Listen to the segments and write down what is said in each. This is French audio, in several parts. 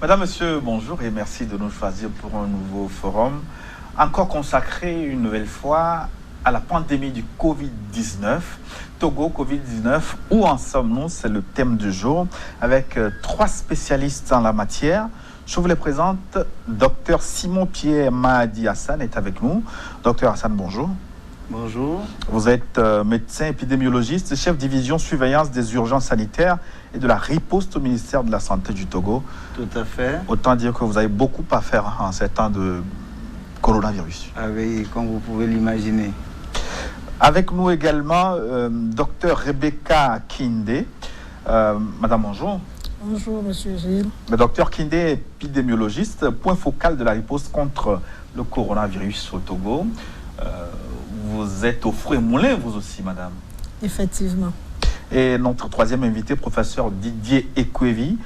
Madame, Monsieur, bonjour et merci de nous choisir pour un nouveau forum, encore consacré une nouvelle fois à la pandémie du Covid-19. Togo, Covid-19, où en sommes-nous? C'est le thème du jour, avec trois spécialistes en la matière. Je vous les présente. Docteur Simon-Pierre Mahdi Hassan est avec nous. Docteur Hassan, bonjour. Bonjour. Vous êtes médecin épidémiologiste, chef division surveillance des urgences sanitaires et de la riposte au ministère de la Santé du Togo. Tout à fait. Autant dire que vous avez beaucoup à faire en ces temps de coronavirus. Ah oui, comme vous pouvez l'imaginer. Avec nous également, docteur Rebecca Kinde. Madame, bonjour. Bonjour, monsieur Gilles. Le docteur Kinde est épidémiologiste, point focal de la riposte contre le coronavirus au Togo. Vous êtes au fruit et moulin, vous aussi, madame. Effectivement. Et notre troisième invité, professeur Didier Ekwevi.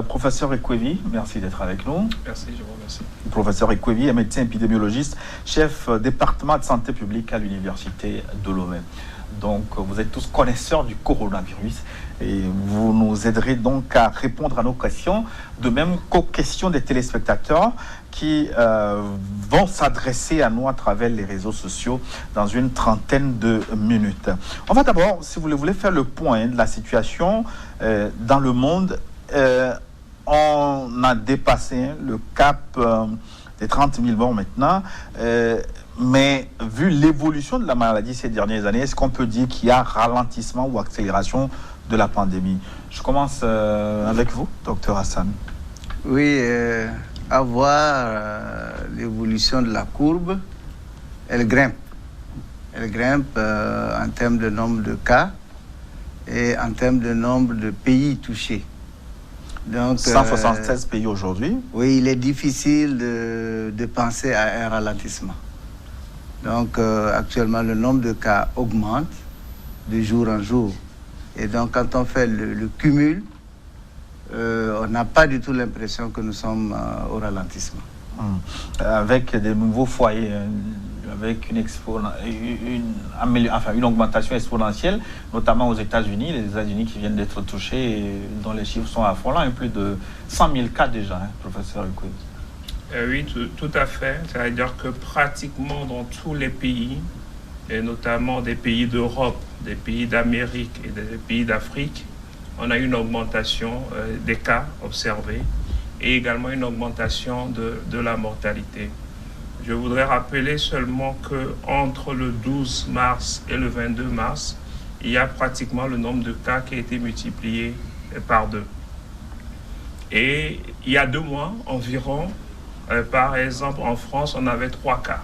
Professeur Ekwevi, merci d'être avec nous. Merci, je vous remercie. Professeur Ekwevi est médecin épidémiologiste, chef département de santé publique à l'université de Lomé. Donc, vous êtes tous connaisseurs du coronavirus et vous nous aiderez donc à répondre à nos questions, de même qu'aux questions des téléspectateurs qui vont s'adresser à nous à travers les réseaux sociaux dans une trentaine de minutes. On va d'abord, si vous le voulez, faire le point de la situation dans le monde. On a dépassé le cap des 30 000 morts maintenant. Mais vu l'évolution de la maladie ces dernières années, est-ce qu'on peut dire qu'il y a ralentissement ou accélération de la pandémie? Je commence avec vous, docteur Hassan. Oui, à voir l'évolution de la courbe, elle grimpe. Elle grimpe en termes de nombre de cas et en termes de nombre de pays touchés. Donc, 176 pays aujourd'hui. Oui, il est difficile de penser à un ralentissement. Donc, actuellement, le nombre de cas augmente de jour en jour. Et donc, quand on fait le cumul, on n'a pas du tout l'impression que nous sommes au ralentissement. Avec des nouveaux foyers, avec une augmentation exponentielle, notamment aux États-Unis, les États-Unis qui viennent d'être touchés, et dont les chiffres sont affolants, plus de 100 000 cas déjà, professeur Ekwevi. Oui, tout à fait. C'est-à-dire que pratiquement dans tous les pays, et notamment des pays d'Europe, des pays d'Amérique et des pays d'Afrique, on a une augmentation des cas observés et également une augmentation de la mortalité. Je voudrais rappeler seulement qu'entre le 12 mars et le 22 mars, il y a pratiquement le nombre de cas qui a été multiplié par 2. Et il y a 2 mois environ, par exemple, en France, on avait 3 cas.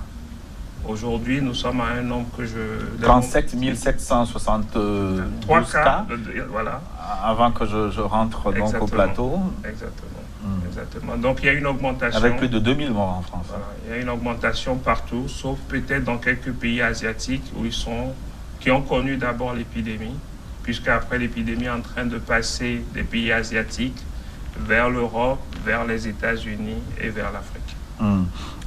Aujourd'hui, nous sommes à un nombre que je... 37 772 cas. Voilà. Avant que je rentre donc au plateau. Exactement. Donc, il y a une augmentation. Avec plus de 2000 morts en France. Voilà. Il y a une augmentation partout, sauf peut-être dans quelques pays asiatiques qui ont connu d'abord l'épidémie, puisqu'après l'épidémie est en train de passer des pays asiatiques vers l'Europe, vers les États-Unis et vers l'Afrique.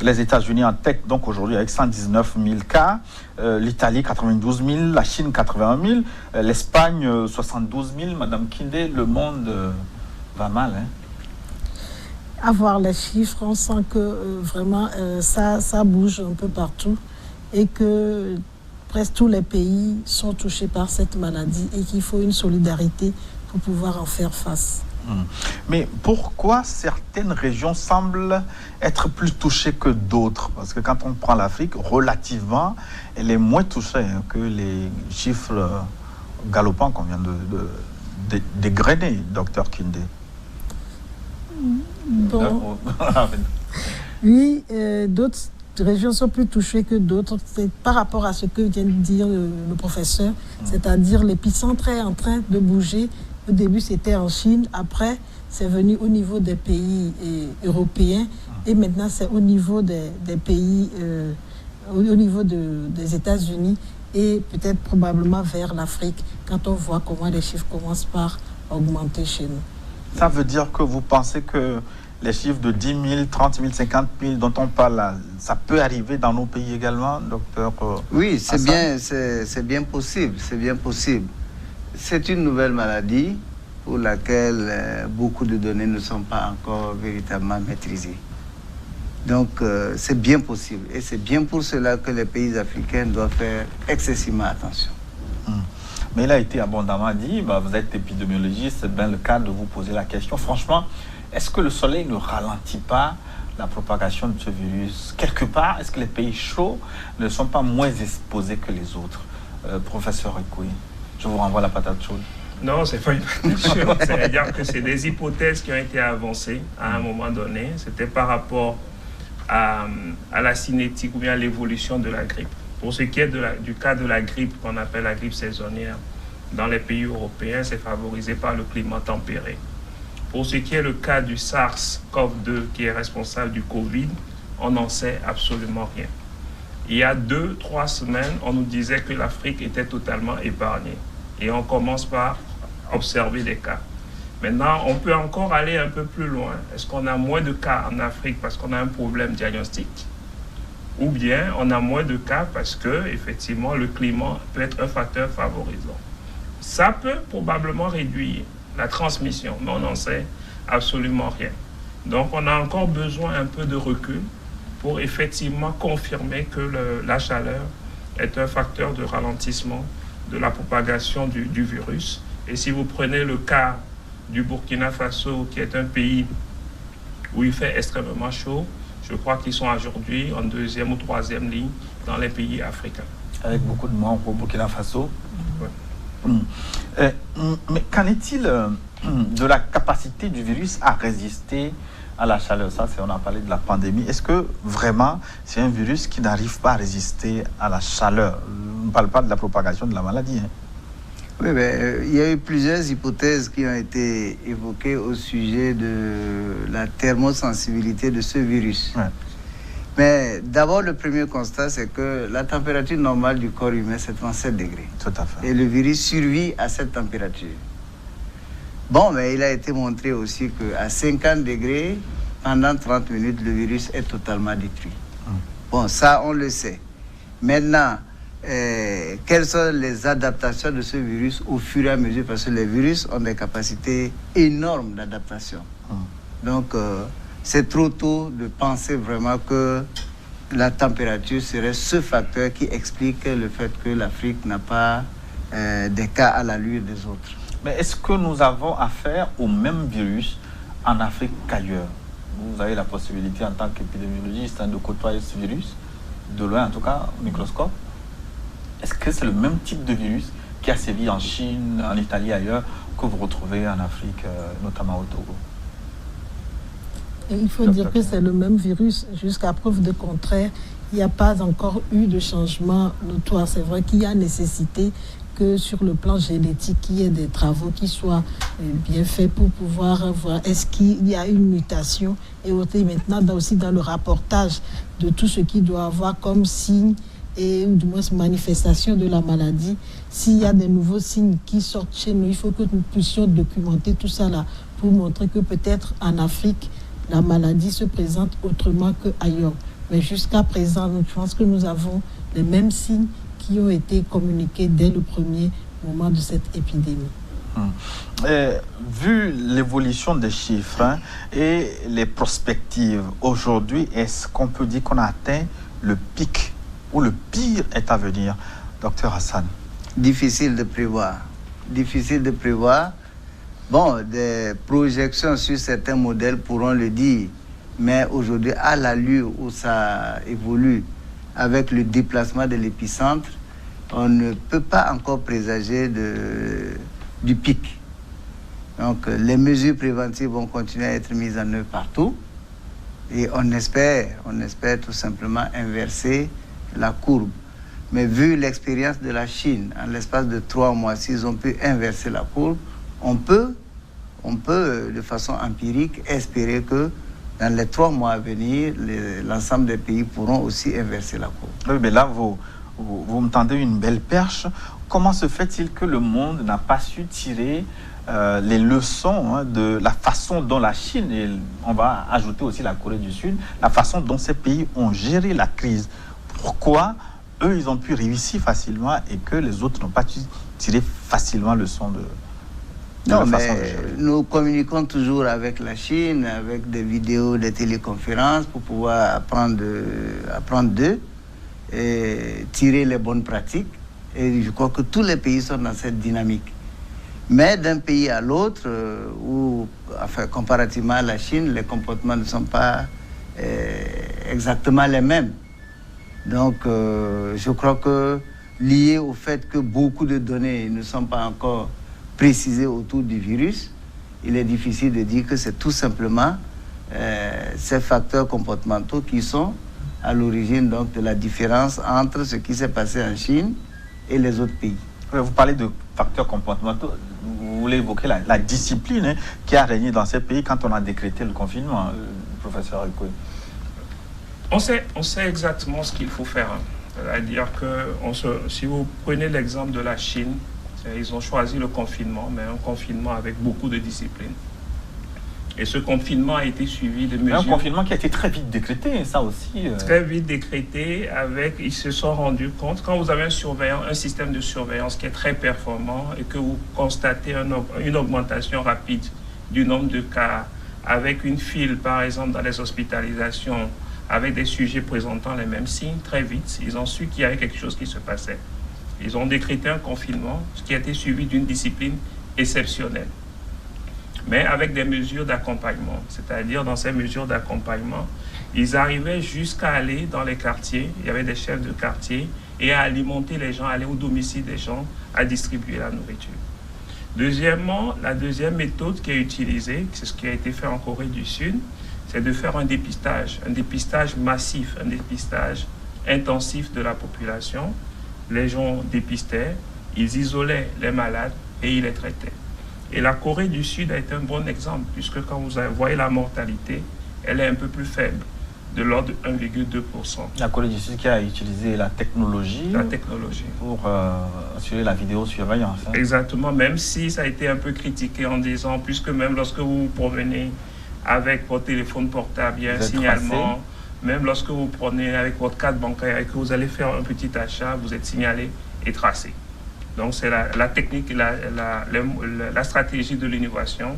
Les États-Unis en tête donc aujourd'hui avec 119 000 cas, l'Italie 92 000, la Chine 81 000, l'Espagne 72 000. Madame Kinde, le monde va mal. À voir les chiffres, on sent que vraiment ça bouge un peu partout et que presque tous les pays sont touchés par cette maladie et qu'il faut une solidarité pour pouvoir en faire face. Mais pourquoi certaines régions semblent être plus touchées que d'autres? Parce que quand on prend l'Afrique, relativement, elle est moins touchée que les chiffres galopants qu'on vient de dégrainer, docteur Kinde. Bon. Oui, d'autres régions sont plus touchées que d'autres. C'est par rapport à ce que vient de dire le professeur, c'est-à-dire l'épicentre est en train de bouger. Au début, c'était en Chine. Après, c'est venu au niveau des pays européens. Et maintenant, c'est au niveau des pays, au niveau des États-Unis et peut-être probablement vers l'Afrique, quand on voit comment les chiffres commencent par augmenter chez nous. Ça veut dire que vous pensez que les chiffres de 10 000, 30 000, 50 000 dont on parle là, ça peut arriver dans nos pays également, docteur? Oui, c'est bien possible, c'est bien possible. C'est une nouvelle maladie pour laquelle beaucoup de données ne sont pas encore véritablement maîtrisées. Donc, c'est bien possible. Et c'est bien pour cela que les pays africains doivent faire excessivement attention. Mais il a été abondamment dit, vous êtes épidémiologiste, c'est bien le cas de vous poser la question. Franchement, est-ce que le soleil ne ralentit pas la propagation de ce virus? Quelque part, est-ce que les pays chauds ne sont pas moins exposés que les autres? Professeur Ekoui, je vous renvoie la patate chaude. Non, c'est pas une patate chaude. C'est-à-dire que c'est des hypothèses qui ont été avancées à un moment donné. C'était par rapport à la cinétique ou bien à l'évolution de la grippe. Pour ce qui est du cas de la grippe, qu'on appelle la grippe saisonnière, dans les pays européens, c'est favorisé par le climat tempéré. Pour ce qui est le cas du SARS-CoV-2, qui est responsable du Covid, on n'en sait absolument rien. Il y a 2-3 semaines, on nous disait que l'Afrique était totalement épargnée. Et on commence par observer des cas. Maintenant, on peut encore aller un peu plus loin. Est-ce qu'on a moins de cas en Afrique parce qu'on a un problème diagnostique? Ou bien on a moins de cas parce que, effectivement, le climat peut être un facteur favorisant. Ça peut probablement réduire la transmission, mais on n'en sait absolument rien. Donc, on a encore besoin un peu de recul pour effectivement confirmer que la chaleur est un facteur de ralentissement de la propagation du virus. Et si vous prenez le cas du Burkina Faso, qui est un pays où il fait extrêmement chaud, je crois qu'ils sont aujourd'hui en 2e ou 3e ligne dans les pays africains. Avec beaucoup de morts au Burkina Faso. Oui. Mais qu'en est-il de la capacité du virus à résister à la chaleur? Ça, on a parlé de la pandémie. Est-ce que vraiment c'est un virus qui n'arrive pas à résister à la chaleur? On ne parle pas de la propagation de la maladie. Oui, mais il y a eu plusieurs hypothèses qui ont été évoquées au sujet de la thermosensibilité de ce virus. Ouais. Mais d'abord, le premier constat, c'est que la température normale du corps humain, c'est 37 degrés. Tout à fait. Et le virus survit à cette température. Bon, mais il a été montré aussi qu'à 50 degrés, pendant 30 minutes, le virus est totalement détruit. Bon, ça, on le sait. Maintenant, quelles sont les adaptations de ce virus au fur et à mesure? Parce que les virus ont des capacités énormes d'adaptation. Donc, c'est trop tôt de penser vraiment que la température serait ce facteur qui explique le fait que l'Afrique n'a pas des cas à l'allure des autres. Mais est-ce que nous avons affaire au même virus en Afrique qu'ailleurs? Vous avez la possibilité en tant qu'épidémiologiste de côtoyer ce virus, de loin en tout cas, au microscope. Est-ce que c'est le même type de virus qui a sévi en Chine, en Italie, ailleurs, que vous retrouvez en Afrique, notamment au Togo? Et il faut dire que c'est le même virus. Jusqu'à preuve de contraire, il n'y a pas encore eu de changement notoire. C'est vrai qu'il y a nécessité que sur le plan génétique, il y ait des travaux qui soient bien faits pour pouvoir voir est-ce qu'il y a une mutation et maintenant aussi dans le rapportage de tout ce qui doit avoir comme signe et ou du moins manifestation de la maladie. S'il y a des nouveaux signes qui sortent chez nous, il faut que nous puissions documenter tout ça là pour montrer que peut-être en Afrique, la maladie se présente autrement qu'ailleurs. Mais jusqu'à présent, je pense que nous avons les mêmes signes qui ont été communiqués dès le premier moment de cette épidémie. Vu l'évolution des chiffres et les perspectives, aujourd'hui, est-ce qu'on peut dire qu'on a atteint le pic ou le pire est à venir, Dr Hassan? Difficile de prévoir. Difficile de prévoir. Bon, des projections sur certains modèles pourront le dire, mais aujourd'hui, à l'allure où ça évolue, avec le déplacement de l'épicentre, on ne peut pas encore présager du pic. Donc, les mesures préventives vont continuer à être mises en œuvre partout. Et on espère tout simplement inverser la courbe. Mais vu l'expérience de la Chine, en l'espace de 3 mois, s'ils ont pu inverser la courbe, on peut, de façon empirique, espérer que dans les 3 mois à venir, l'ensemble des pays pourront aussi inverser la courbe. Oui, mais là, vous me tendez une belle perche. Comment se fait-il que le monde n'a pas su tirer les leçons de la façon dont la Chine, et on va ajouter aussi la Corée du Sud, la façon dont ces pays ont géré la crise? Pourquoi eux, ils ont pu réussir facilement et que les autres n'ont pas pu tirer facilement leçon Non, mais nous communiquons toujours avec la Chine, avec des vidéos, des téléconférences pour pouvoir apprendre d'eux et tirer les bonnes pratiques. Et je crois que tous les pays sont dans cette dynamique. Mais d'un pays à l'autre, comparativement à la Chine, les comportements ne sont pas exactement les mêmes. Donc, je crois que lié au fait que beaucoup de données ne sont pas encore précisées autour du virus, il est difficile de dire que c'est tout simplement ces facteurs comportementaux qui sont à l'origine donc de la différence entre ce qui s'est passé en Chine et les autres pays. Vous parlez de facteurs comportementaux, vous voulez évoquer la discipline qui a régné dans ces pays quand on a décrété le confinement, professeur Ekwe. On sait exactement ce qu'il faut faire. C'est-à-dire que si vous prenez l'exemple de la Chine, ils ont choisi le confinement, mais un confinement avec beaucoup de discipline. Et ce confinement a été suivi de mesures... Un confinement qui a été très vite décrété, ça aussi. Très vite décrété, ils se sont rendus compte, quand vous avez un système de surveillance qui est très performant et que vous constatez une augmentation rapide du nombre de cas, avec une file, par exemple, dans les hospitalisations, avec des sujets présentant les mêmes signes, très vite, ils ont su qu'il y avait quelque chose qui se passait. Ils ont décrété un confinement, ce qui a été suivi d'une discipline exceptionnelle, mais avec des mesures d'accompagnement. C'est-à-dire, dans ces mesures d'accompagnement, ils arrivaient jusqu'à aller dans les quartiers, il y avait des chefs de quartier, et à alimenter les gens, aller au domicile des gens, à distribuer la nourriture. Deuxièmement, la deuxième méthode qui est utilisée, c'est ce qui a été fait en Corée du Sud, c'est de faire un dépistage massif, un dépistage intensif de la population. Les gens dépistaient, ils isolaient les malades et ils les traitaient. Et la Corée du Sud a été un bon exemple, puisque quand vous voyez la mortalité, elle est un peu plus faible, de l'ordre de 1,2%. La Corée du Sud qui a utilisé la technologie pour assurer la vidéosurveillance. Hein. Exactement, même si ça a été un peu critiqué en disant, puisque même lorsque vous vous promenez avec votre téléphone portable, il y a un signalement. Tracé. Même lorsque vous prenez avec votre carte bancaire et que vous allez faire un petit achat, vous êtes signalé et tracé. Donc c'est la technique, la stratégie de l'innovation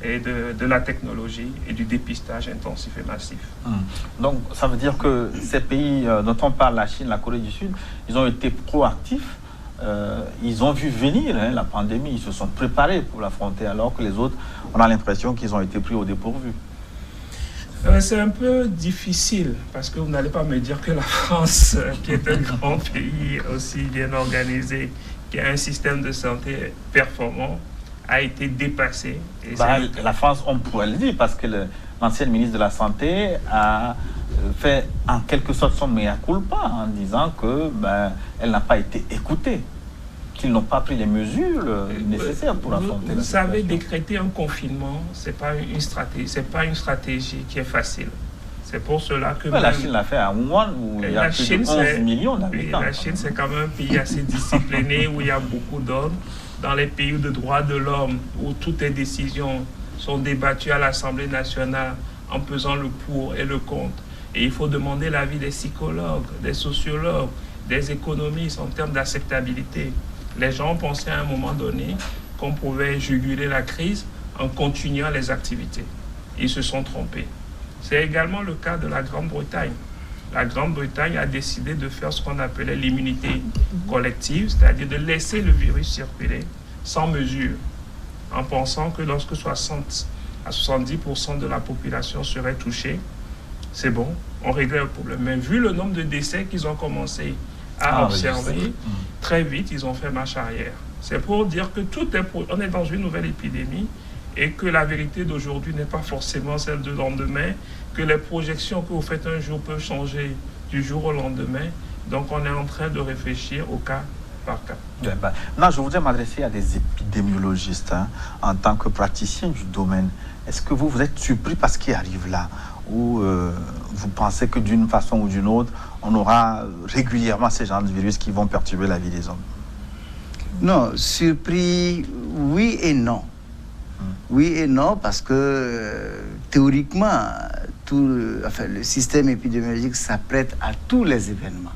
et de la technologie et du dépistage intensif et massif. Donc ça veut dire que ces pays dont on parle, la Chine, la Corée du Sud, ils ont été proactifs, ils ont vu venir la pandémie, ils se sont préparés pour l'affronter, alors que les autres, on a l'impression qu'ils ont été pris au dépourvu. C'est un peu difficile parce que vous n'allez pas me dire que la France, qui est un grand pays aussi bien organisé, qui a un système de santé performant, a été dépassée. La France, on pourrait le dire, parce que l'ancienne ministre de la Santé a fait en quelque sorte son mea culpa en disant que elle n'a pas été écoutée, qu'ils n'ont pas pris les mesures nécessaires pour affronter la situation. Vous savez, décréter un confinement, c'est pas une stratégie qui est facile. C'est pour cela que... La Chine l'a fait à Wuhan, où il y a plus de 11 millions d'habitants. La Chine, c'est quand même un pays assez discipliné, où il y a beaucoup d'ordre. Dans les pays de droits de l'homme, où toutes les décisions sont débattues à l'Assemblée nationale en pesant le pour et le contre. Et il faut demander l'avis des psychologues, des sociologues, des économistes en termes d'acceptabilité. Les gens pensaient à un moment donné qu'on pouvait juguler la crise en continuant les activités. Ils se sont trompés. C'est également le cas de la Grande-Bretagne. La Grande-Bretagne a décidé de faire ce qu'on appelait l'immunité collective, c'est-à-dire de laisser le virus circuler sans mesure, en pensant que lorsque 60 à 70% de la population serait touchée, c'est bon, on réglait le problème. Mais vu le nombre de décès qu'ils ont commencé à observer, très vite, ils ont fait marche arrière. C'est pour dire que on est dans une nouvelle épidémie et que la vérité d'aujourd'hui n'est pas forcément celle de lendemain, que les projections que vous faites un jour peuvent changer du jour au lendemain. Donc, on est en train de réfléchir au cas par cas. Non, je voudrais m'adresser à des épidémiologistes en tant que praticien du domaine. Est-ce que vous êtes surpris par ce qui arrive là, ou vous pensez que d'une façon ou d'une autre, on aura régulièrement ces genres de virus qui vont perturber la vie des hommes? Non, surpris, oui et non. Oui et non, parce que théoriquement, le système épidémiologique s'apprête à tous les événements.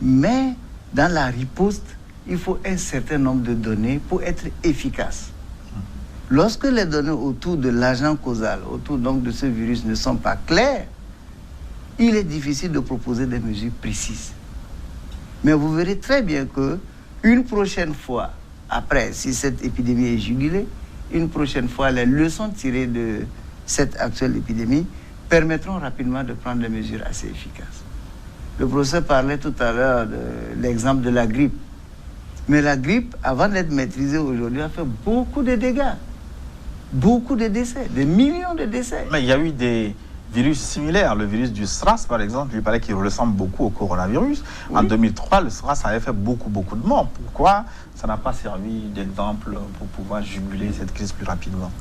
Mais dans la riposte, il faut un certain nombre de données pour être efficace. Lorsque les données autour de l'agent causal, autour donc de ce virus ne sont pas claires, il est difficile de proposer des mesures précises. Mais vous verrez très bien que une prochaine fois, après, si cette épidémie est jugulée, une prochaine fois, les leçons tirées de cette actuelle épidémie permettront rapidement de prendre des mesures assez efficaces. Le professeur parlait tout à l'heure de l'exemple de la grippe. Mais la grippe, avant d'être maîtrisée aujourd'hui, a fait beaucoup de dégâts. Beaucoup de décès, des millions de décès. Mais il y a eu des virus similaires. Le virus du SRAS, par exemple, il paraît qu'il ressemble beaucoup au coronavirus. Oui. En 2003, le SRAS avait fait beaucoup de morts. Pourquoi ça n'a pas servi d'exemple pour pouvoir juguler cette crise plus rapidement?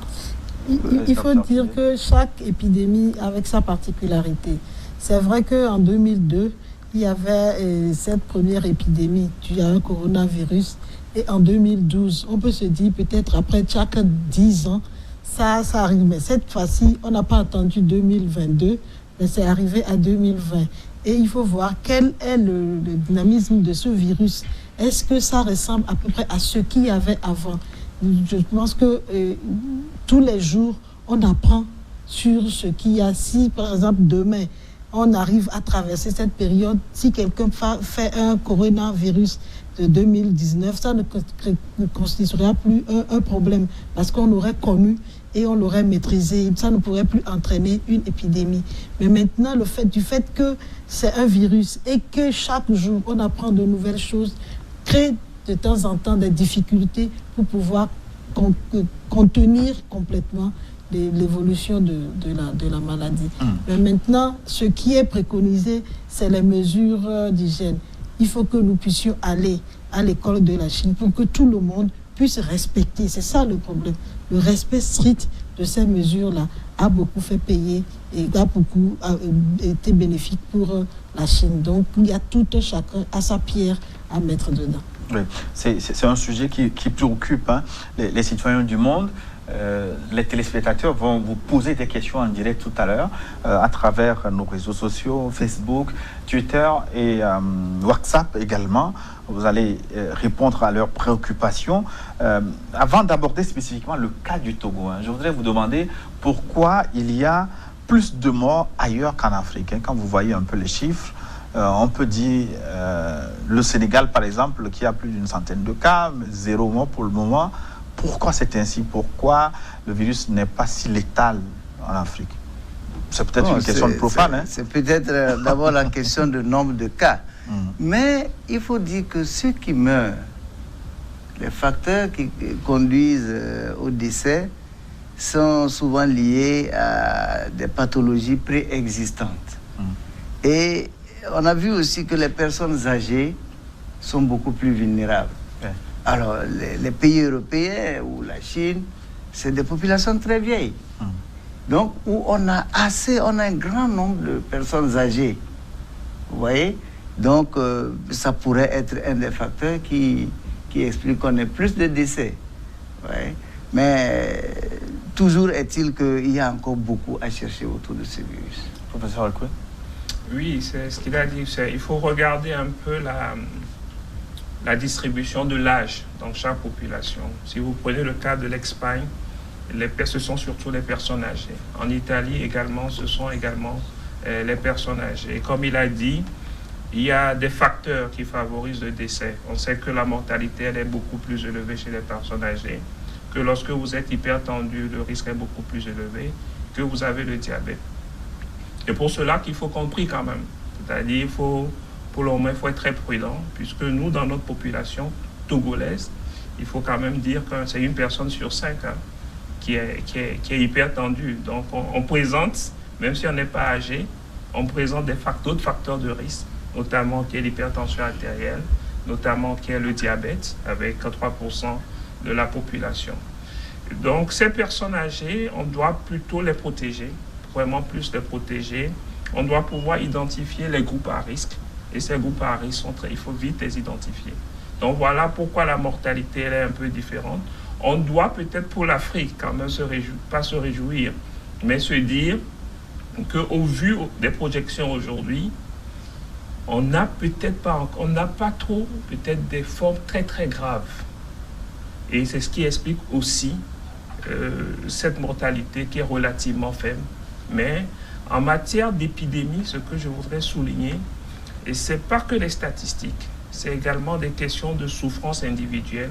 Il faut dire que chaque épidémie avec sa particularité. C'est vrai qu'en 2002, il y avait cette première épidémie due à un coronavirus. Et en 2012, on peut se dire peut-être après chaque 10 ans, ça arrive. Mais cette fois-ci, on n'a pas attendu 2022, mais c'est arrivé à 2020. Et il faut voir quel est le dynamisme de ce virus. Est-ce que ça ressemble à peu près à ce qu'il y avait avant? Je pense que tous les jours, on apprend sur ce qu'il y a. Si, par exemple, demain, on arrive à traverser cette période, si quelqu'un fait un coronavirus de 2019, ça ne constituera plus un problème parce qu'on l'aurait connu et on l'aurait maîtrisé. Ça ne pourrait plus entraîner une épidémie. Mais maintenant, le fait que c'est un virus et que chaque jour, on apprend de nouvelles choses, crée de temps en temps des difficultés pour pouvoir contenir complètement l'évolution de la maladie. Mais maintenant, ce qui est préconisé, c'est les mesures d'hygiène. Il faut que nous puissions aller à l'école de la Chine pour que tout le monde puisse respecter. C'est ça le problème. Le respect strict de ces mesures-là a beaucoup fait payer et a beaucoup été bénéfique pour la Chine. Donc, il y a tout un chacun à sa pierre à mettre dedans. Oui, c'est un sujet qui préoccupe les citoyens du monde. Les téléspectateurs vont vous poser des questions en direct tout à l'heure à travers nos réseaux sociaux, Facebook, Twitter et WhatsApp également. Vous allez répondre à leurs préoccupations. Avant d'aborder spécifiquement le cas du Togo, je voudrais vous demander pourquoi il y a plus de morts ailleurs qu'en Afrique. Quand vous voyez un peu les chiffres, on peut dire le Sénégal, par exemple, qui a plus d'une centaine de cas, 0 mort pour le moment. Pourquoi c'est ainsi? Pourquoi le virus n'est pas si létal en Afrique? C'est peut-être une question de profane. C'est peut-être d'abord la question du nombre de cas. Mais il faut dire que ceux qui meurent, les facteurs qui conduisent au décès, sont souvent liés à des pathologies préexistantes. Et on a vu aussi que les personnes âgées sont beaucoup plus vulnérables. Alors, les pays européens ou la Chine, c'est des populations très vieilles. Donc, où on a un grand nombre de personnes âgées. Vous voyez? Donc, ça pourrait être un des facteurs qui explique qu'on ait plus de décès. Ouais. Mais toujours est-il qu'il y a encore beaucoup à chercher autour de ce virus. Professeur Alcoué? Oui, c'est ce qu'il a dit. Il faut regarder un peu la distribution de l'âge dans chaque population. Si vous prenez le cas de l'Espagne, ce sont surtout les personnes âgées. En Italie également, ce sont également les personnes âgées. Et comme il a dit, il y a des facteurs qui favorisent le décès. On sait que la mortalité, elle est beaucoup plus élevée chez les personnes âgées, que lorsque vous êtes hypertendu, le risque est beaucoup plus élevé, que vous avez le diabète. Et pour cela qu'il faut compris quand même. C'est-à-dire, pour le moment, il faut être très prudent, puisque nous, dans notre population togolaise, il faut quand même dire que c'est une personne sur 5 qui est hypertendue. Donc, on présente, même si on n'est pas âgé, on présente d'autres facteurs de risque, notamment qui est l'hypertension artérielle, notamment qui est le diabète, avec 3% de la population. Donc, ces personnes âgées, on doit plutôt les protéger, vraiment plus les protéger. On doit pouvoir identifier les groupes à risque. Et ces groupes à risque, il faut vite les identifier. Donc voilà pourquoi la mortalité elle est un peu différente. On doit peut-être pour l'Afrique quand même pas se réjouir, mais se dire qu'au vu des projections aujourd'hui, on n'a pas trop peut-être des formes très très graves. Et c'est ce qui explique aussi cette mortalité qui est relativement faible. Mais en matière d'épidémie, ce que je voudrais souligner, et ce n'est pas que les statistiques, c'est également des questions de souffrance individuelle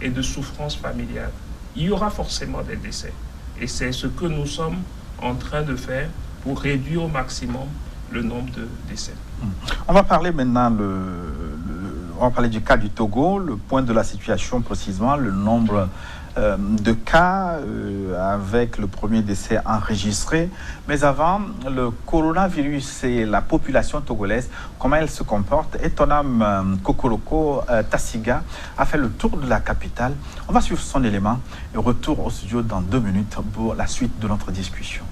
et de souffrance familiale. Il y aura forcément des décès. Et c'est ce que nous sommes en train de faire pour réduire au maximum le nombre de décès. On va parler maintenant on va parler du cas du Togo, le point de la situation précisément, le nombre de cas avec le premier décès enregistré. Mais avant, le coronavirus et la population togolaise, comment elle se comporte. Et ton âme Kokoroko Tassiga a fait le tour de la capitale. On va suivre son élément et retour au studio dans 2 minutes pour la suite de notre discussion.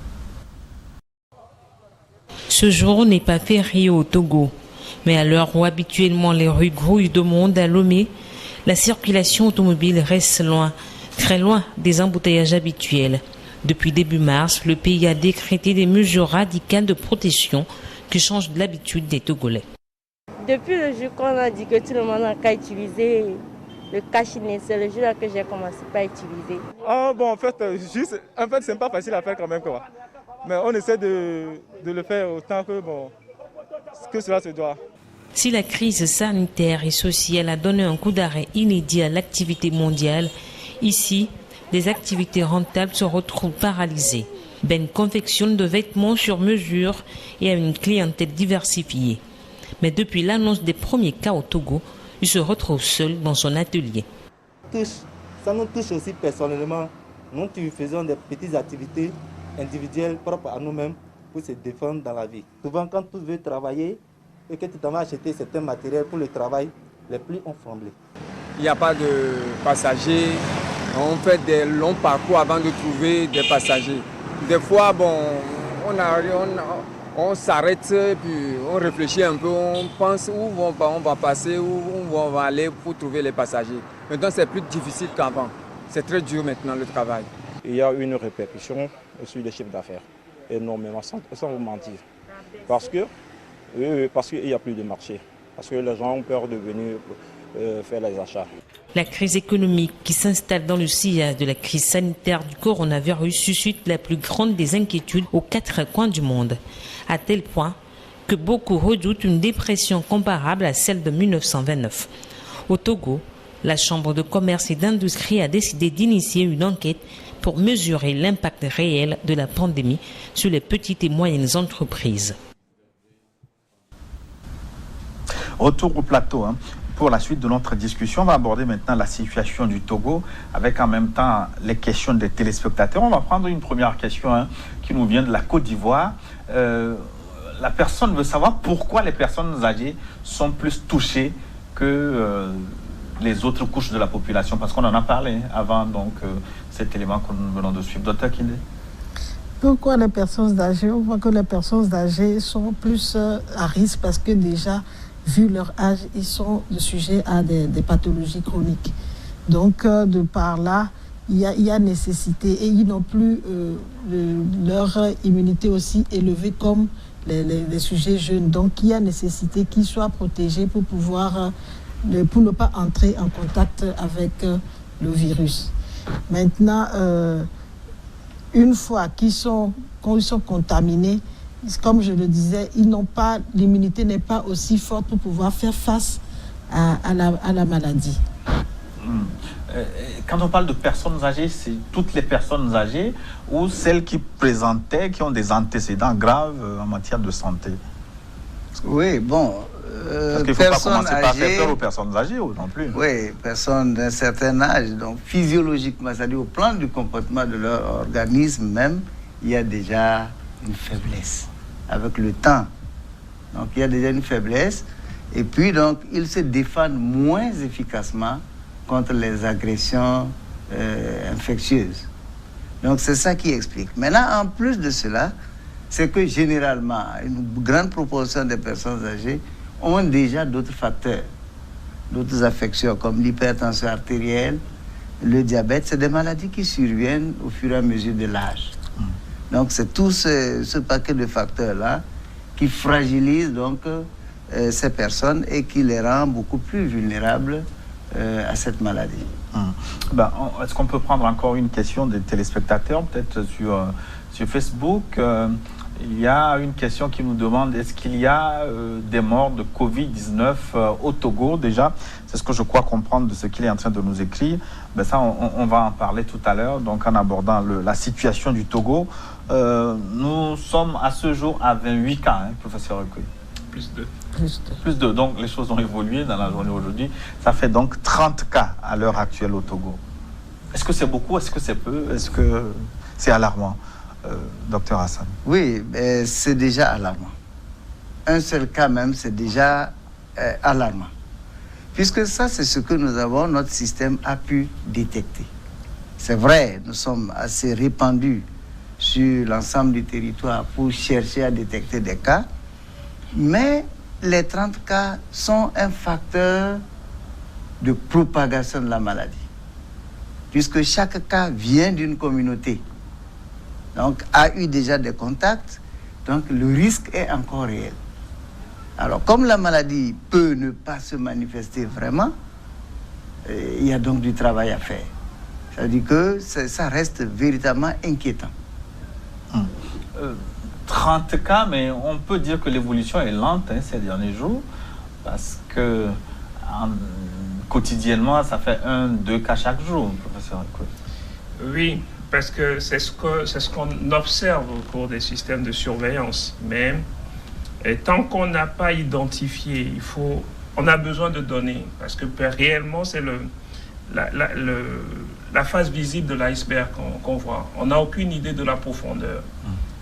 Ce jour n'est pas férié au Togo, mais à l'heure où habituellement les rues grouillent de monde à Lomé, la circulation automobile reste loin, très loin des embouteillages habituels. Depuis début mars, le pays a décrété des mesures radicales de protection qui changent de l'habitude des Togolais. Depuis le jour qu'on a dit que tout le monde n'a qu'à utiliser le cache-nez, c'est le jour-là que j'ai commencé à utiliser. En fait, c'est pas facile à faire quand même, quoi. Mais on essaie de le faire autant que cela se doit. Si la crise sanitaire et sociale a donné un coup d'arrêt inédit à l'activité mondiale, ici, les activités rentables se retrouvent paralysées. Ben confectionne de vêtements sur mesure et a une clientèle diversifiée. Mais depuis l'annonce des premiers cas au Togo, il se retrouve seul dans son atelier. Ça nous touche aussi personnellement. Nous qui faisons des petites activités individuelles propres à nous-mêmes pour se défendre dans la vie. Souvent, quand tu veux travailler et que tu t'en vas acheter certains matériels pour le travail, les prix ont flambé. Il n'y a pas de passagers. On fait des longs parcours avant de trouver des passagers. Des fois, on s'arrête et puis on réfléchit un peu, on pense où on va passer, où on va aller pour trouver les passagers. Maintenant, c'est plus difficile qu'avant. C'est très dur maintenant le travail. Il y a une répercussion sur les chiffres d'affaires, énormément, sans vous mentir. Parce qu'il n'y a plus de marché, parce que les gens ont peur de venir faire les achats. La crise économique qui s'installe dans le sillage de la crise sanitaire du coronavirus suscite la plus grande des inquiétudes aux 4 coins du monde, à tel point que beaucoup redoutent une dépression comparable à celle de 1929. Au Togo, la Chambre de commerce et d'industrie a décidé d'initier une enquête pour mesurer l'impact réel de la pandémie sur les petites et moyennes entreprises. Retour au plateau. Pour la suite de notre discussion, on va aborder maintenant la situation du Togo avec en même temps les questions des téléspectateurs. On va prendre une première question qui nous vient de la Côte d'Ivoire. La personne veut savoir pourquoi les personnes âgées sont plus touchées que les autres couches de la population, parce qu'on en a parlé avant cet élément que nous venons de suivre. Docteur Kinde. Pourquoi les personnes âgées? On voit que les personnes âgées sont plus à risque parce que déjà, vu leur âge, ils sont sujets à des pathologies chroniques. Donc, de par là, il y a nécessité et ils n'ont plus leur immunité aussi élevée comme les sujets jeunes. Donc, il y a nécessité qu'ils soient protégés pour ne pas entrer en contact avec le virus. Maintenant, une fois qu'ils sont contaminés, comme je le disais, l'immunité n'est pas aussi forte pour pouvoir faire face à la maladie. Quand on parle de personnes âgées, c'est toutes les personnes âgées ou celles qui ont des antécédents graves en matière de santé? Oui, bon. Parce qu'il ne faut pas commencer par faire peur aux personnes âgées non plus. Oui, personnes d'un certain âge. Donc, physiologiquement, c'est-à-dire au plan du comportement de leur organisme même, il y a déjà une faiblesse avec le temps. Donc, il y a déjà une faiblesse. Et puis, donc, ils se défendent moins efficacement contre les agressions infectieuses. Donc, c'est ça qui explique. Maintenant, en plus de cela, c'est que généralement, une grande proportion des personnes âgées ont déjà d'autres facteurs, d'autres affections comme l'hypertension artérielle, le diabète. C'est des maladies qui surviennent au fur et à mesure de l'âge. Donc, c'est tout ce paquet de facteurs-là qui fragilise donc ces personnes et qui les rend beaucoup plus vulnérables à cette maladie. Est-ce qu'on peut prendre encore une question des téléspectateurs, peut-être sur Facebook? Il y a une question qui nous demande, est-ce qu'il y a des morts de Covid-19 au Togo déjà? C'est ce que je crois comprendre de ce qu'il est en train de nous écrire. Ça, on va en parler tout à l'heure, donc en abordant la situation du Togo. Nous sommes à ce jour à 28 cas, professeur Recueil. Plus de. Donc les choses ont évolué dans la journée aujourd'hui. Ça fait donc 30 cas à l'heure actuelle au Togo. Est-ce que c'est beaucoup? Est-ce que c'est peu? Est-ce que c'est alarmant, docteur Hassan? Oui, c'est déjà alarmant. Un seul cas même, c'est déjà alarmant. Puisque ça, c'est ce que notre système a pu détecter. C'est vrai, nous sommes assez répandus sur l'ensemble du territoire pour chercher à détecter des cas, mais les 30 cas sont un facteur de propagation de la maladie, puisque chaque cas vient d'une communauté, donc a eu déjà des contacts, donc le risque est encore réel. Alors, comme la maladie peut ne pas se manifester vraiment, il y a donc du travail à faire. C'est-à-dire que ça reste véritablement inquiétant. 30 cas, mais on peut dire que l'évolution est lente ces derniers jours, parce que quotidiennement, ça fait 1-2 cas chaque jour, professeur. Oui, parce que c'est ce qu'on observe au cours des systèmes de surveillance. Mais tant qu'on n'a pas identifié, on a besoin de données, parce que réellement, c'est la face visible de l'iceberg qu'on voit. On n'a aucune idée de la profondeur.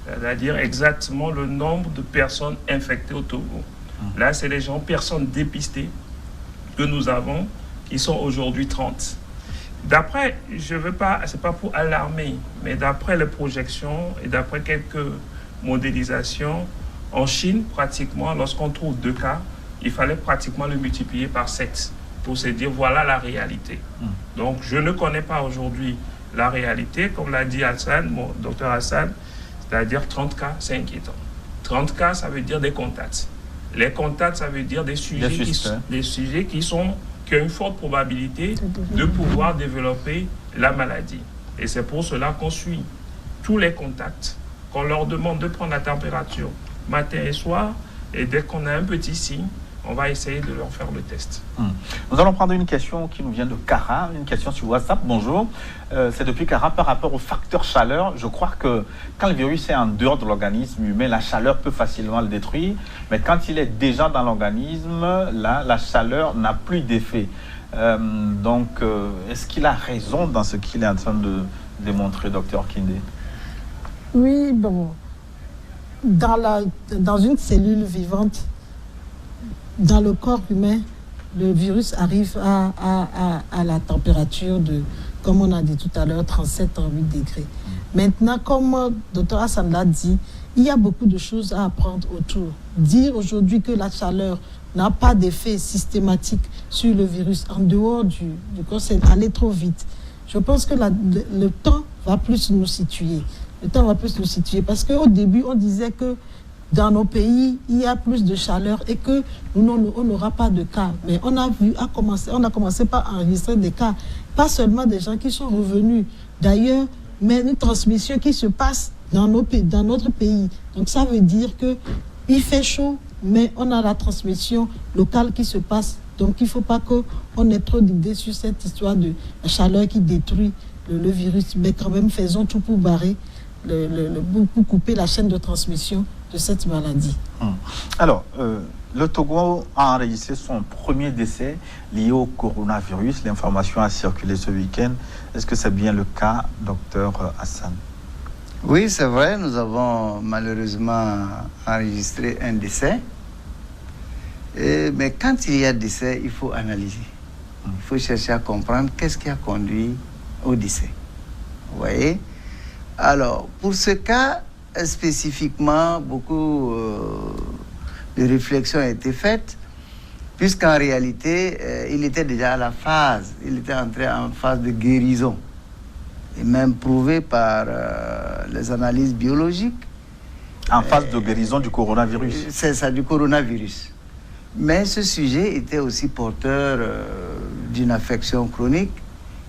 C'est-à-dire exactement le nombre de personnes infectées au Togo. Là, c'est les personnes dépistées que nous avons, qui sont aujourd'hui 30. D'après, c'est pas pour alarmer, mais d'après les projections et d'après quelques modélisations, en Chine, pratiquement, lorsqu'on trouve 2 cas, il fallait pratiquement le multiplier par 7 pour se dire, voilà la réalité. Donc, je ne connais pas aujourd'hui la réalité, comme l'a dit Hassan, mon docteur Hassan, c'est-à-dire 30 cas, c'est inquiétant. 30 cas, ça veut dire des contacts. Les contacts, ça veut dire des sujets qui ont une forte probabilité de pouvoir développer la maladie. Et c'est pour cela qu'on suit tous les contacts, qu'on leur demande de prendre la température matin et soir, et dès qu'on a un petit signe, on va essayer de leur faire le test. Nous allons prendre une question qui nous vient de Cara, une question sur WhatsApp. Bonjour, c'est depuis Cara par rapport au facteur chaleur. Je crois que quand le virus est en dehors de l'organisme humain, la chaleur peut facilement le détruire. Mais quand il est déjà dans l'organisme, là, la chaleur n'a plus d'effet. Donc, est-ce qu'il a raison dans ce qu'il est en train de démontrer, docteur Kinde? Oui, bon. Dans une cellule vivante, dans le corps humain, le virus arrive à la température de, comme on a dit tout à l'heure, 37-38 degrés. Maintenant, comme Dr Hassan l'a dit, il y a beaucoup de choses à apprendre autour. Dire aujourd'hui que la chaleur n'a pas d'effet systématique sur le virus en dehors du corps, c'est aller trop vite. Je pense que le temps va plus nous situer. Le temps va plus nous situer parce qu'au début, on disait que dans nos pays, il y a plus de chaleur et que on n'aura pas de cas. Mais on a commencé par enregistrer des cas, pas seulement des gens qui sont revenus d'ailleurs, mais une transmission qui se passe dans notre pays. Donc ça veut dire qu'il fait chaud, mais on a la transmission locale qui se passe. Donc il ne faut pas qu'on ait trop d'idées sur cette histoire de la chaleur qui détruit le virus. Mais quand même, faisons tout pour barrer, pour couper la chaîne de transmission de cette maladie. Alors, le Togo a enregistré son premier décès lié au coronavirus. L'information a circulé ce week-end. Est-ce que c'est bien le cas, docteur Hassan? Oui, c'est vrai. Nous avons malheureusement enregistré un décès. Mais quand il y a décès, il faut analyser. Il faut chercher à comprendre qu'est-ce qui a conduit au décès. Vous voyez? Alors, pour ce cas, spécifiquement, beaucoup de réflexions ont été faites, puisqu'en réalité, il était déjà à la phase, il était entré en phase de guérison, et même prouvé par les analyses biologiques. En phase de guérison du coronavirus. C'est ça, du coronavirus. Mais ce sujet était aussi porteur d'une affection chronique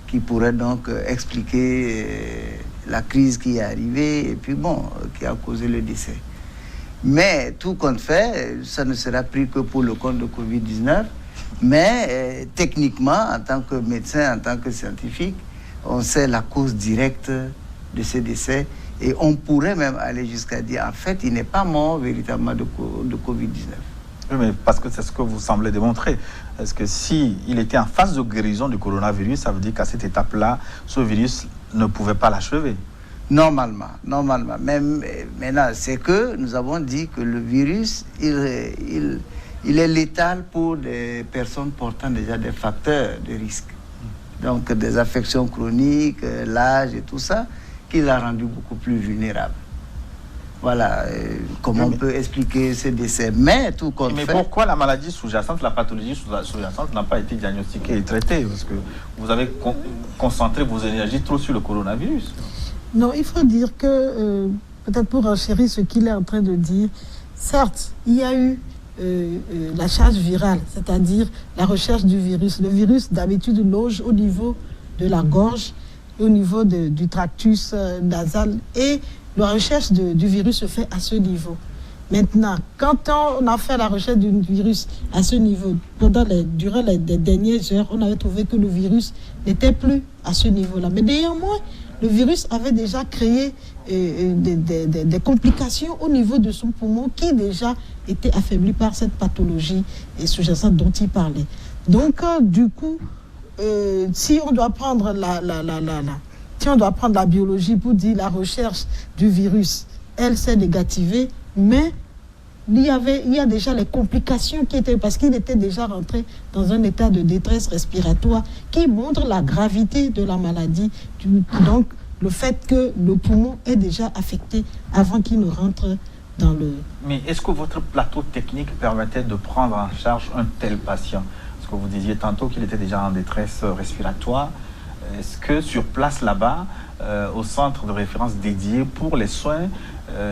qui pourrait donc expliquer la crise qui est arrivée et puis bon, qui a causé le décès. Mais tout compte fait, ça ne sera pris que pour le compte de Covid-19. Mais techniquement, en tant que médecin, en tant que scientifique, on sait la cause directe de ce décès. Et on pourrait même aller jusqu'à dire, en fait, il n'est pas mort véritablement de Covid-19. Oui, mais parce que c'est ce que vous semblez démontrer. Est-ce que s'il était en phase de guérison du coronavirus, ça veut dire qu'à cette étape-là, ce virus ne pouvait pas l'achever? Normalement. Mais maintenant, c'est que nous avons dit que le virus, il est létal pour des personnes portant déjà des facteurs de risque. Donc des affections chroniques, l'âge et tout ça, qui l'a rendu beaucoup plus vulnérable. Voilà comment on peut expliquer ce décès. Mais tout compte fait... Mais pourquoi la maladie sous-jacente, la pathologie sous-jacente n'a pas été diagnostiquée et traitée? Parce que vous avez concentré vos énergies trop sur le coronavirus. Non, il faut dire que, peut-être pour enchérir ce qu'il est en train de dire, certes, il y a eu la charge virale, c'est-à-dire la recherche du virus. Le virus, d'habitude, loge au niveau de la gorge, au niveau du tractus nasal, et la recherche du virus se fait à ce niveau. Maintenant, quand on a fait la recherche du virus à ce niveau, durant les dernières heures, on avait trouvé que le virus n'était plus à ce niveau-là. Mais néanmoins, le virus avait déjà créé des complications au niveau de son poumon qui déjà était affaibli par cette pathologie sous-jacente dont il parlait. Donc, du coup, si on doit prendre si on doit prendre la biologie pour dire la recherche du virus, elle s'est négativée, mais il y a déjà les complications qui étaient, parce qu'il était déjà rentré dans un état de détresse respiratoire qui montre la gravité de la maladie. Donc, le fait que le poumon est déjà affecté avant qu'il ne rentre dans le... Mais est-ce que votre plateau technique permettait de prendre en charge un tel patient? Parce que vous disiez tantôt qu'il était déjà en détresse respiratoire. Est-ce que sur place là-bas, au centre de référence dédié pour les soins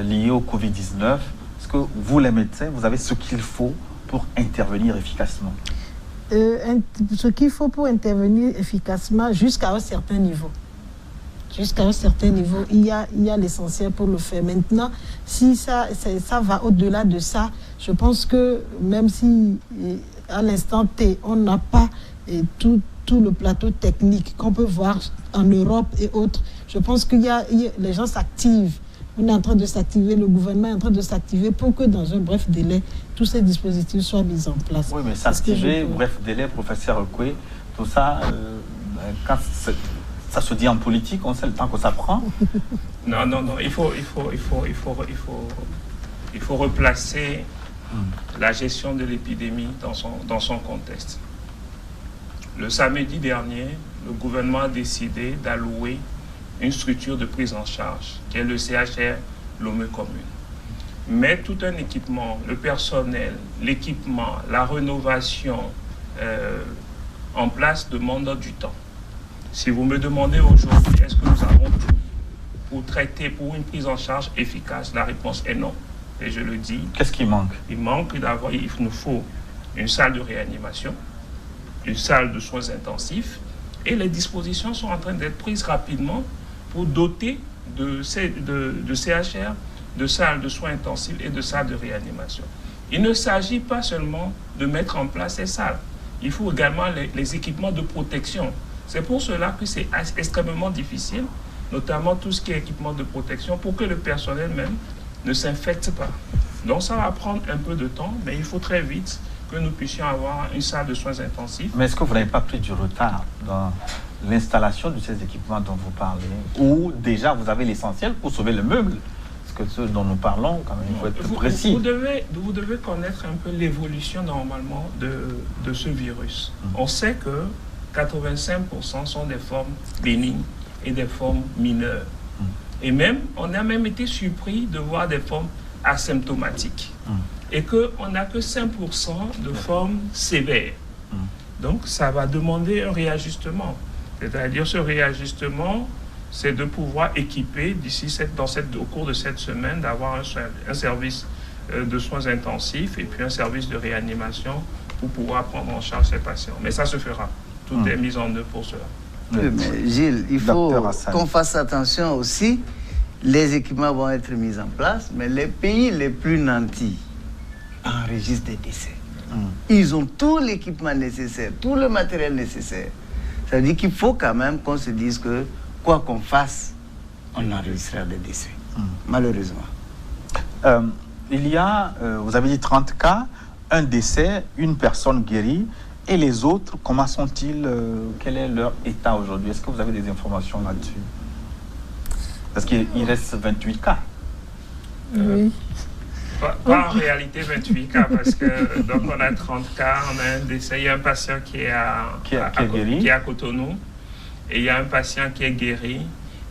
liés au Covid-19, est-ce que vous, les médecins, vous avez ce qu'il faut pour intervenir efficacement? Ce qu'il faut pour intervenir efficacement jusqu'à un certain niveau. Jusqu'à un certain niveau, il y a l'essentiel pour le faire. Maintenant, si ça va au-delà de ça, je pense que même si à l'instant T, on n'a pas tout le plateau technique qu'on peut voir en Europe et autres, je pense que les gens s'activent. On est en train de s'activer, le gouvernement est en train de s'activer pour que dans un bref délai, tous ces dispositifs soient mis en place. Oui, mais s'activer, bref délai, professeur Okwe, tout ça, quand ça se dit en politique, on sait le temps que ça prend. Non, il faut replacer la gestion de l'épidémie dans son contexte. Le samedi dernier, le gouvernement a décidé d'allouer une structure de prise en charge, qui est le CHR Lomé Commune. Mais tout un équipement, le personnel, l'équipement, la rénovation en place demande du temps. Si vous me demandez aujourd'hui, est-ce que nous avons tout pour traiter, pour une prise en charge efficace, la réponse est non. Et je le dis. Qu'est-ce qui manque? Il nous faut une salle de réanimation, une salle de soins intensifs, et les dispositions sont en train d'être prises rapidement pour doter de CHR, de salles de soins intensifs et de salles de réanimation. Il ne s'agit pas seulement de mettre en place ces salles. Il faut également les équipements de protection. C'est pour cela que c'est extrêmement difficile, notamment tout ce qui est équipement de protection, pour que le personnel même ne s'infecte pas. Donc ça va prendre un peu de temps, mais il faut très vite que nous puissions avoir une salle de soins intensifs. Mais est-ce que vous n'avez pas pris du retard dans l'installation de ces équipements dont vous parlez? Ou déjà vous avez l'essentiel pour sauver le meuble? Parce que ce dont nous parlons, quand même, il faut être plus précis. Vous devez connaître un peu l'évolution normalement de ce virus. On sait que 85% sont des formes bénignes et des formes mineures. Et même, on a même été surpris de voir des formes asymptomatiques. Et qu'on n'a que 5% de formes sévères. Donc, ça va demander un réajustement. C'est-à-dire, ce réajustement, c'est de pouvoir équiper, au cours de cette semaine, d'avoir un service de soins intensifs et puis un service de réanimation pour pouvoir prendre en charge ces patients. Mais ça se fera. Tout est mis en œuvre pour cela. Oui, mais Gilles, il faut qu'on fasse attention aussi. Les équipements vont être mis en place, mais les pays les plus nantis enregistrent des décès. Ils ont tout l'équipement nécessaire, tout le matériel nécessaire. Ça veut dire qu'il faut quand même qu'on se dise que quoi qu'on fasse, on enregistrera des décès, malheureusement. Il y a, vous avez dit 30 cas, un décès, une personne guérie, et les autres, comment sont-ils, quel est leur état aujourd'hui? Est-ce que vous avez des informations là-dessus? Parce qu'il reste 28 cas. Oui. Pas en réalité 28 cas, parce que donc on a 30 cas, on a un décès, il y a un patient qui est à Cotonou, et il y a un patient qui est guéri,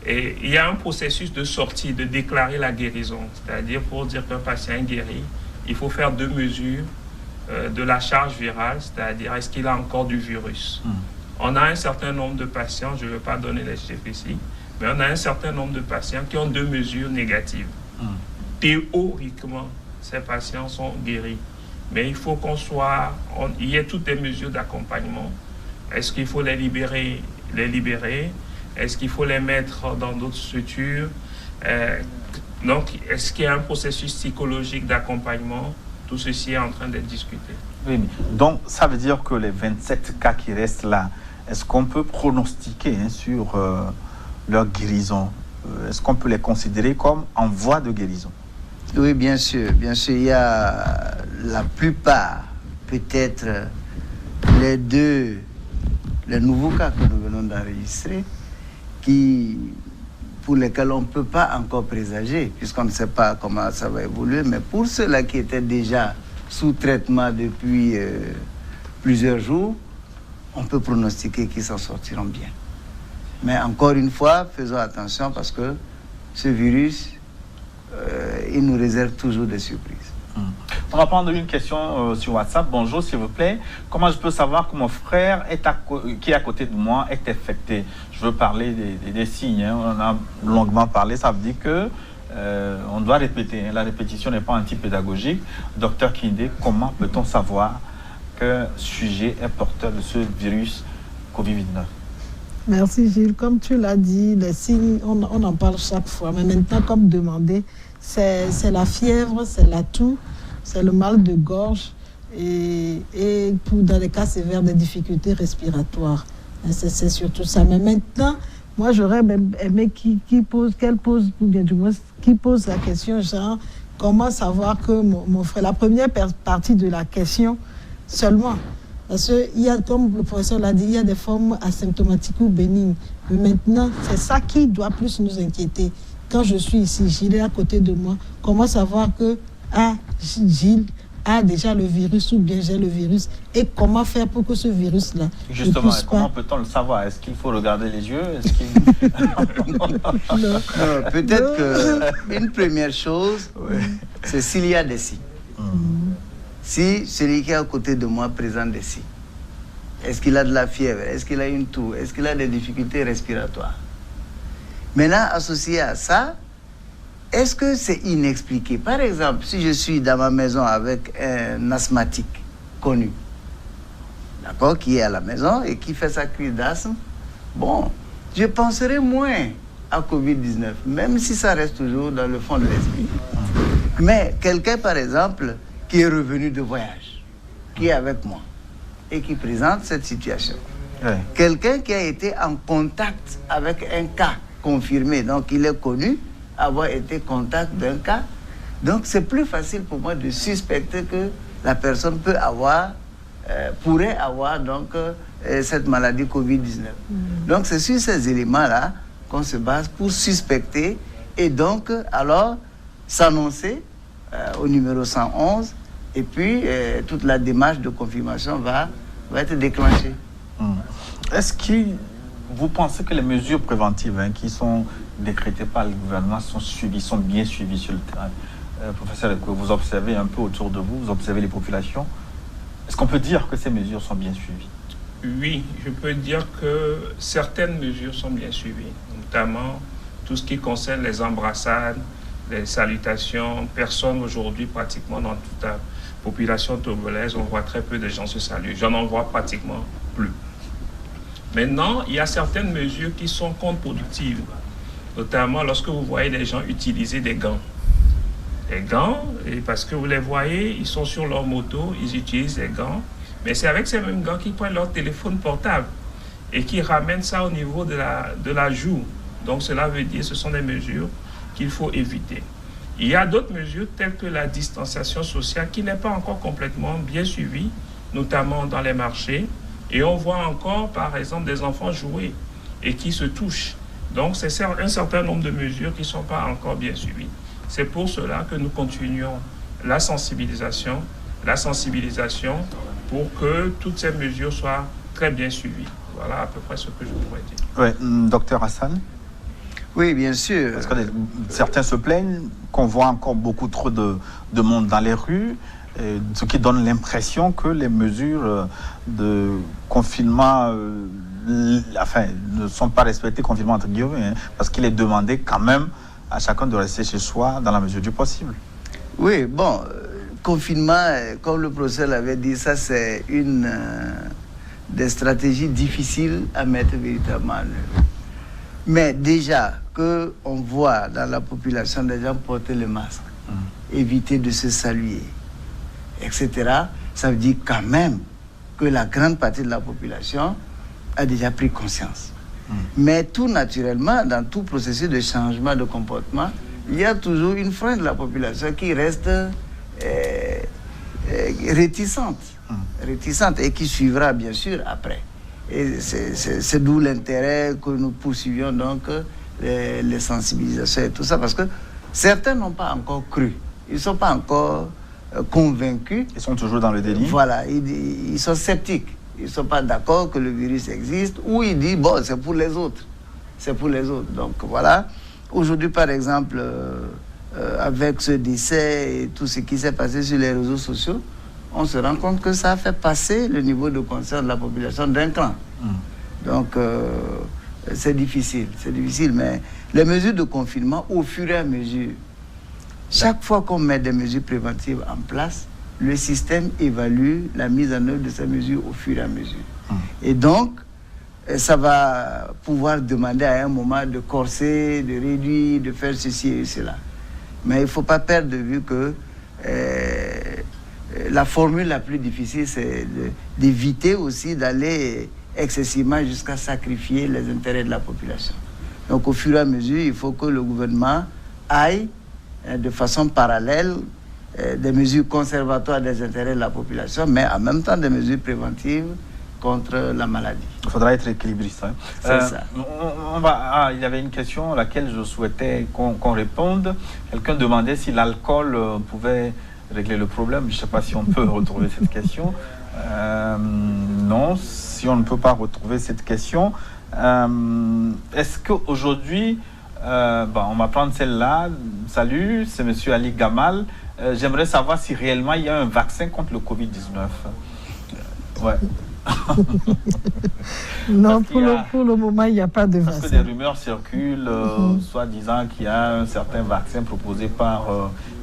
et il y a un processus de sortie, de déclarer la guérison, c'est-à-dire pour dire qu'un patient est guéri, il faut faire 2 mesures de la charge virale, c'est-à-dire est-ce qu'il a encore du virus. On a un certain nombre de patients, je ne vais pas donner les chiffres ici, mais on a un certain nombre de patients qui ont 2 mesures négatives. Théoriquement, ces patients sont guéris. Mais il faut il y ait toutes les mesures d'accompagnement. Est-ce qu'il faut les libérer? Est-ce qu'il faut les mettre dans d'autres structures? Donc, est-ce qu'il y a un processus psychologique d'accompagnement? Tout ceci est en train d'être discuté. Oui, donc ça veut dire que les 27 cas qui restent là, est-ce qu'on peut pronostiquer sur leur guérison? Est-ce qu'on peut les considérer comme en voie de guérison? Oui, bien sûr. Bien sûr, il y a la plupart, peut-être les nouveaux cas que nous venons d'enregistrer, pour lesquels on ne peut pas encore présager, puisqu'on ne sait pas comment ça va évoluer. Mais pour ceux-là qui étaient déjà sous traitement depuis plusieurs jours, on peut pronostiquer qu'ils s'en sortiront bien. Mais encore une fois, faisons attention parce que ce virus, il nous réserve toujours des surprises. On va prendre une question sur WhatsApp. Bonjour, s'il vous plaît. Comment je peux savoir que mon frère qui est à côté de moi est infecté? Je veux parler des signes. On a longuement parlé. Ça veut dire que on doit répéter. La répétition n'est pas antipédagogique. Docteur Kindé, comment peut-on savoir qu'un sujet est porteur de ce virus Covid-19? Merci Gilles. Comme tu l'as dit, les signes, on en parle chaque fois. Mais maintenant, comme demandé, c'est la fièvre, c'est la toux, c'est le mal de gorge et dans les cas sévères, des difficultés respiratoires. C'est surtout ça. Mais maintenant, moi, j'aurais aimé qui pose la question, genre, comment savoir que mon frère, la première partie de la question seulement. Parce qu'il y a, comme le professeur l'a dit, il y a des formes asymptomatiques ou bénignes. Mais maintenant, c'est ça qui doit plus nous inquiéter. Quand je suis ici, Gilles est à côté de moi, comment savoir que Gilles a déjà le virus ou bien j'ai le virus et comment faire pour que ce virus-là justement, ne puisse comment pas... peut-on le savoir? Est-ce qu'il faut regarder les yeux? Non, peut-être qu'une première chose, c'est s'il y a des signes. Si celui qui est à côté de moi présente des signes, est-ce qu'il a de la fièvre? Est-ce qu'il a une toux? Est-ce qu'il a des difficultés respiratoires? Maintenant, associé à ça, est-ce que c'est inexpliqué? Par exemple, si je suis dans ma maison avec un asthmatique connu, d'accord, qui est à la maison et qui fait sa crise d'asthme, bon, je penserai moins à Covid-19, même si ça reste toujours dans le fond de l'esprit. Mais quelqu'un, par exemple, qui est revenu de voyage, qui est avec moi et qui présente cette situation. Quelqu'un qui a été en contact avec un cas confirmé, donc il est connu avoir été contact d'un cas. Donc c'est plus facile pour moi de suspecter que la personne pourrait avoir donc cette maladie Covid-19. Donc c'est sur ces éléments-là qu'on se base pour suspecter et donc alors s'annoncer au numéro 111 et puis toute la démarche de confirmation va être déclenchée. Est-ce que vous pensez que les mesures préventives qui sont décrétées par le gouvernement sont bien suivies sur le terrain? Professeur, vous observez un peu autour de vous, vous observez les populations. Est-ce qu'on peut dire que ces mesures sont bien suivies? Oui, je peux dire que certaines mesures sont bien suivies, notamment tout ce qui concerne les embrassades, les salutations. Personne aujourd'hui, pratiquement dans toute la population togolaise, on voit très peu de gens se saluer. J'en en vois pratiquement plus. Maintenant, il y a certaines mesures qui sont contre-productives, notamment lorsque vous voyez les gens utiliser des gants. Les gants, et parce que vous les voyez, ils sont sur leur moto, ils utilisent des gants, mais c'est avec ces mêmes gants qu'ils prennent leur téléphone portable et qui ramènent ça au niveau de la joue. Donc cela veut dire que ce sont des mesures qu'il faut éviter. Il y a d'autres mesures telles que la distanciation sociale qui n'est pas encore complètement bien suivie, notamment dans les marchés. Et on voit encore, par exemple, des enfants jouer et qui se touchent. Donc, c'est un certain nombre de mesures qui ne sont pas encore bien suivies. C'est pour cela que nous continuons la sensibilisation pour que toutes ces mesures soient très bien suivies. Voilà à peu près ce que je pourrais dire. Oui, docteur Hassan? Oui, bien sûr. Parce que certains se plaignent qu'on voit encore beaucoup trop de monde dans les rues, ce qui donne l'impression que les mesures de confinement ne sont pas respectées, confinement entre guillemets, parce qu'il est demandé quand même à chacun de rester chez soi dans la mesure du possible. Oui, bon, confinement, comme le professeur l'avait dit, ça c'est une des stratégies difficiles à mettre véritablement en œuvre. Mais déjà qu'on voit dans la population des gens porter le masque, éviter de se saluer, etc., ça veut dire quand même que la grande partie de la population a déjà pris conscience. Mais tout naturellement, dans tout processus de changement de comportement, il y a toujours une frange de la population qui reste réticente et qui suivra bien sûr après. Et c'est d'où l'intérêt que nous poursuivions donc les sensibilisations et tout ça, parce que certains n'ont pas encore cru, ils ne sont pas encore convaincus. Ils sont toujours dans le déni. Voilà, ils sont sceptiques. Ils ne sont pas d'accord que le virus existe, ou ils disent, bon, c'est pour les autres. C'est pour les autres. Donc voilà. Aujourd'hui, par exemple, avec ce décès et tout ce qui s'est passé sur les réseaux sociaux, on se rend compte que ça a fait passer le niveau de conscience de la population d'un cran. Donc, c'est difficile, mais les mesures de confinement, au fur et à mesure, chaque fois qu'on met des mesures préventives en place, le système évalue la mise en œuvre de ces mesures au fur et à mesure. Et donc, ça va pouvoir demander à un moment de corser, de réduire, de faire ceci et cela. Mais il ne faut pas perdre de vue que la formule la plus difficile, c'est d'éviter aussi d'aller excessivement jusqu'à sacrifier les intérêts de la population. Donc, au fur et à mesure, il faut que le gouvernement aille de façon parallèle des mesures conservatoires des intérêts de la population, mais en même temps des mesures préventives contre la maladie. Il faudra être équilibriste. Hein. C'est ça. Il y avait une question à laquelle je souhaitais qu'on réponde. Quelqu'un demandait si l'alcool pouvait régler le problème. Je ne sais pas si on peut retrouver cette question. Non, si on ne peut pas retrouver cette question. Est-ce qu'aujourd'hui, on va prendre celle-là. Salut, c'est M. Ali Gamal. J'aimerais savoir si réellement il y a un vaccin contre le Covid-19. Ouais. Non, pour le moment, il n'y a pas de vaccin. Parce que des rumeurs circulent, soit disant qu'il y a un certain vaccin proposé par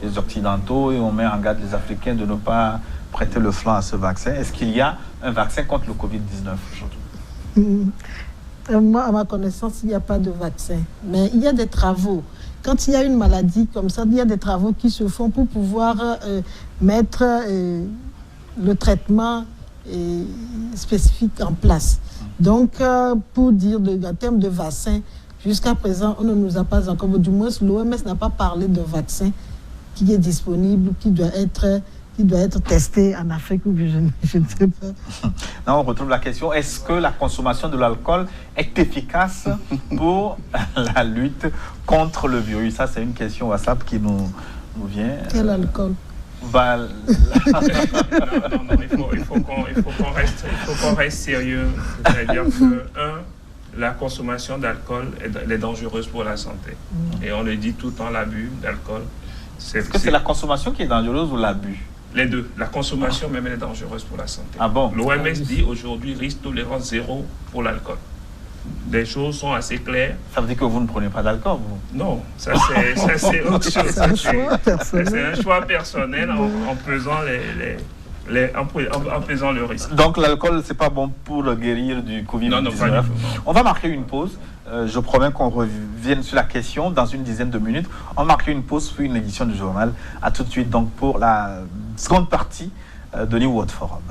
les Occidentaux et on met en garde les Africains de ne pas prêter le flanc à ce vaccin. Est-ce qu'il y a un vaccin contre le Covid-19 aujourd'hui? Moi, à ma connaissance, il n'y a pas de vaccin. Mais il y a des travaux. Quand il y a une maladie comme ça, il y a des travaux qui se font pour pouvoir mettre le traitement spécifique en place. Donc, pour dire en termes de vaccin, jusqu'à présent, on ne nous a pas encore, du moins l'OMS n'a pas parlé de vaccin qui est disponible, qui doit être testé en Afrique, ou je ne sais pas. Non, on retrouve la question, est-ce que la consommation de l'alcool est efficace pour la lutte contre le virus? Ça, c'est une question WhatsApp qui nous vient. Quel alcool? Non, il faut qu'on reste sérieux. C'est-à-dire que, la consommation d'alcool est dangereuse pour la santé. Et on le dit tout le temps, l'abus d'alcool. Est-ce que c'est la consommation qui est dangereuse ou l'abus? Les deux. La consommation même elle est dangereuse pour la santé. Ah bon? L'OMS dit aujourd'hui risque tolérance zéro pour l'alcool. les choses sont assez claires. Ça veut dire que vous ne prenez pas d'alcool, vous? Non, ça c'est autre chose. C'est un choix personnel. C'est un choix personnel en pesant en pesant le risque. Donc l'alcool, c'est pas bon pour guérir du Covid-19. Non, pas du tout. On va marquer une pause. Je promets qu'on revienne sur la question dans une dizaine de minutes. On marque une pause pour une édition du journal. À tout de suite donc pour la seconde partie de New World Forum.